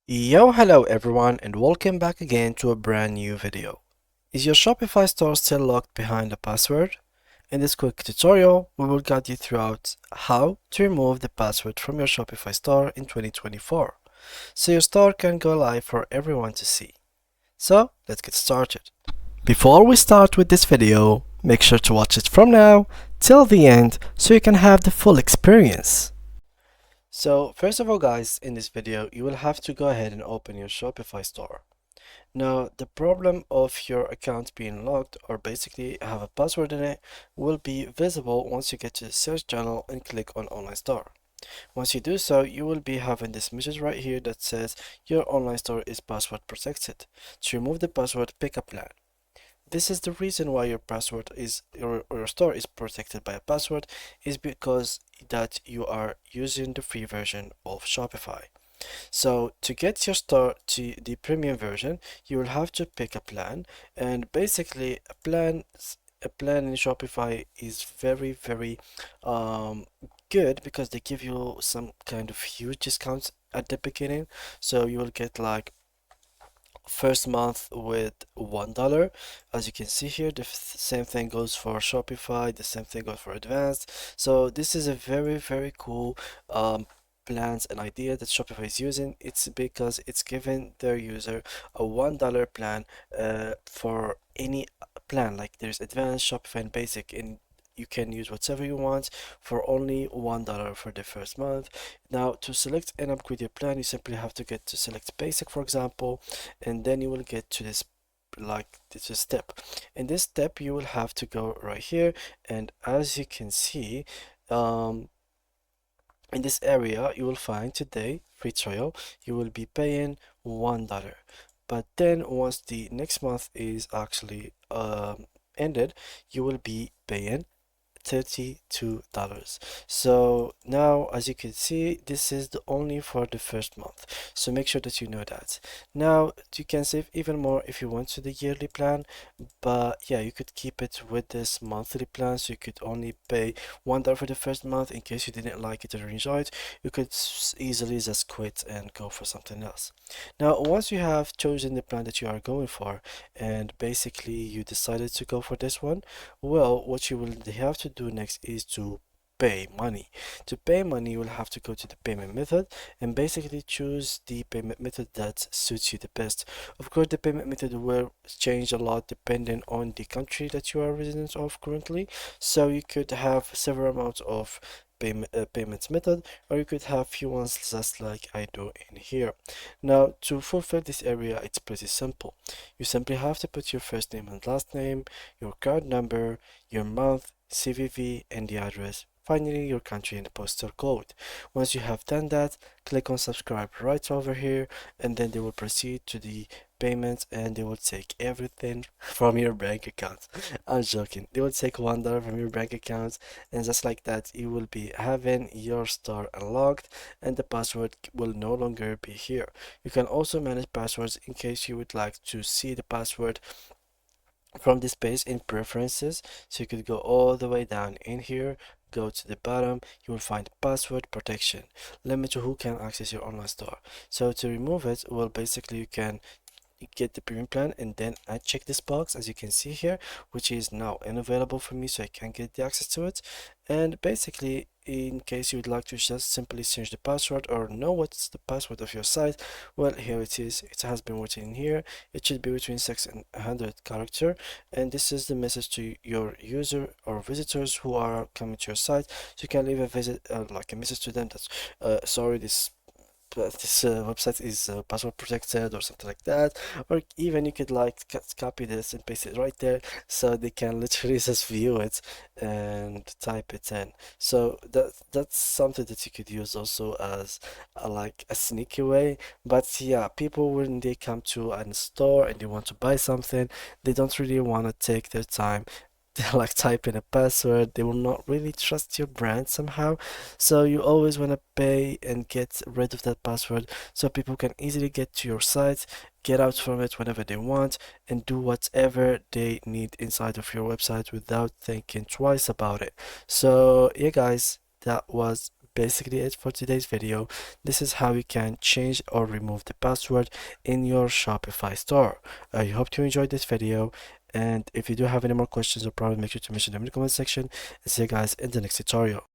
Hello everyone, and welcome back again to a brand new video. Is your Shopify store still locked behind a password? In this quick tutorial, we will guide you throughout how to remove the password from your Shopify store in 2024, so your store can go live for everyone to see. So, let's get started. Before we start with this video, make sure to watch it from now till the end so you can have the full experience. So first of all guys, in this video, you will have to go ahead and open your Shopify store. Now, the problem of your account being locked or basically have a password in it will be visible once you get to the search channel and click on online store. Once you do so, you will be having this message right here that says your online store is password protected. To remove the password, pick a plan. This is the reason why your password is or your store is protected by a password is because that you are using the free version of Shopify. So to get your store to the premium version, you will have to pick a plan, and basically a plan in Shopify is very um, good because they give you some kind of huge discounts at the beginning. So you will get like first month with $1. As you can see here, the same thing goes for Shopify, the same thing goes for advanced. So this is a very cool plans and idea that Shopify is using. It's because it's giving their user a $1 plan for any plan. Like there's advanced, Shopify, and basic, and you can use whatever you want for only $1 for the first month. Now, to select and upgrade your plan, you simply have to get to select basic, for example, and then you will get to this step. In this step, you will have to go right here, and as you can see, in this area, you will find today free trial. You will be paying $1. But then once the next month is actually ended, you will be paying $32. So now, as you can see, this is the only for the first month, so make sure that you know that. Now you can save even more if you want to the yearly plan, but yeah, you could keep it with this monthly plan, so you could only pay $1 for the first month. In case you didn't like it or enjoy it, you could easily just quit and go for something else. Now once you have chosen the plan that you are going for, and basically you decided to go for this one, well, what you will have to do next is to pay money. To pay money, you will have to go to the payment method and basically choose the payment method that suits you the best. Of course, the payment method will change a lot depending on the country that you are resident of currently. So you could have several amounts of payments method, or you could have few ones just like I do in here. Now, to fulfill this area, it's pretty simple. You simply have to put your first name and last name, your card number, your month, CVV, and the address. Finally, your country and the postal code. Once you have done that, click on subscribe right over here, and then they will proceed to the payments and they will take everything from your bank account. I'm joking. They will take $1 from your bank account, and just like that, you will be having your store unlocked and the password will no longer be here. You can also manage passwords in case you would like to see the password from this page in preferences. So you could go all the way down in here, go to the bottom, you will find password protection, limit to who can access your online store. So to remove it, well, basically you can get the premium plan and then I check this box, as you can see here, which is now unavailable for me, so I can't get the access to it. And basically, in case you would like to just simply change the password or know what's the password of your site, well, here it is. It has been written in here. It should be between 6 and 100 character, and this is the message to your user or visitors who are coming to your site. So you can leave a visit like a message to them that's sorry, this website is password protected or something like that, or even you could like copy this and paste it right there so they can literally just view it and type it in. So that's something that you could use also as like a sneaky way. But yeah, people, when they come to a store and they want to buy something, they don't really want to take their time like type in a password. They will not really trust your brand somehow, so you always want to pay and get rid of that password so people can easily get to your site, get out from it whenever they want, and do whatever they need inside of your website without thinking twice about it. So yeah guys, that was basically it for today's video. This is how you can change or remove the password in your Shopify store. I hope you enjoyed this video, and if you do have any more questions or problems, make sure to mention them in the comment section, and see you guys in the next tutorial.